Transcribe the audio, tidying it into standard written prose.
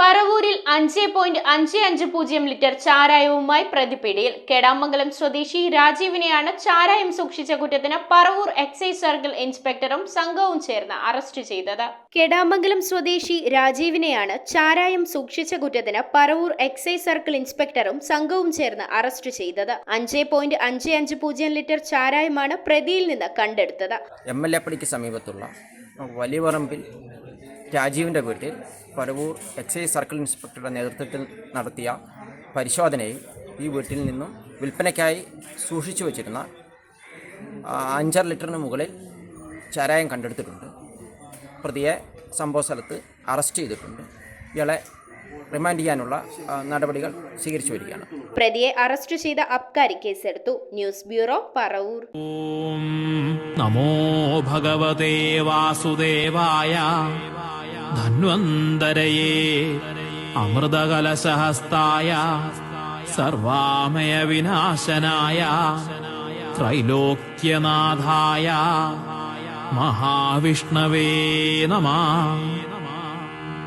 പറവൂരിൽ 5.55 litre ചാരായവുമായി പ്രതിപിടിയിൽ. Kedamangalam സ്വദേശി രാജീവിനെയാണ് ചാരായം സൂക്ഷിച്ച കുറ്റത്തിന് പറവൂർ എക്സൈസ് സർക്കിൾ ഇൻസ്പെക്ടറും സംഘവും ചേർന്ന് അറസ്റ്റ് ചെയ്തത്. കെടാമംഗലം സ്വദേശി രാജീവിനെയാണ് ചാരായം സൂക്ഷിച്ച കുറ്റത്തിന് പറവൂർ എക്സൈസ് സർക്കിൾ ഇൻസ്പെക്ടറും സംഘവും ചേർന്ന് അറസ്റ്റ് ചെയ്തത്. 5.55 ലിറ്റർ ചാരായമാണ് പ്രതിയിൽ നിന്ന് കണ്ടെടുത്തത്. MLA പടിക്ക് സമീപത്തുള്ള വലിയപറമ്പിൽ രാജീവിൻ്റെ വീട്ടിൽ പറവൂർ എക്സൈസ് സർക്കിൾ ഇൻസ്പെക്ടറുടെ നേതൃത്വത്തിൽ നടത്തിയ പരിശോധനയിൽ ഈ വീട്ടിൽ നിന്നും വിൽപ്പനയ്ക്കായി സൂക്ഷിച്ചു വച്ചിരുന്ന 5 ലിറ്ററിന് മുകളിൽ ചാരായം കണ്ടെടുത്തിട്ടുണ്ട്. പ്രതിയെ സംഭവ സ്ഥലത്ത് അറസ്റ്റ് ചെയ്തിട്ടുണ്ട്. ഇയാളെ റിമാൻഡ് ചെയ്യാനുള്ള നടപടികൾ സ്വീകരിച്ചു വരികയാണ്. പ്രതിയെ അറസ്റ്റ് ചെയ്ത അബ്കാരി കേസെടുത്തു. News bureau, Paravur. നമോ ഭഗവതേ വാസുദേവായ ധന്വന്തരയേ അമൃതകലശഹസ്തായ സർവാമയ വിനാശനായ ത്രൈലോക്യനാഥായ മഹാവിഷ്ണവേ നമഃ.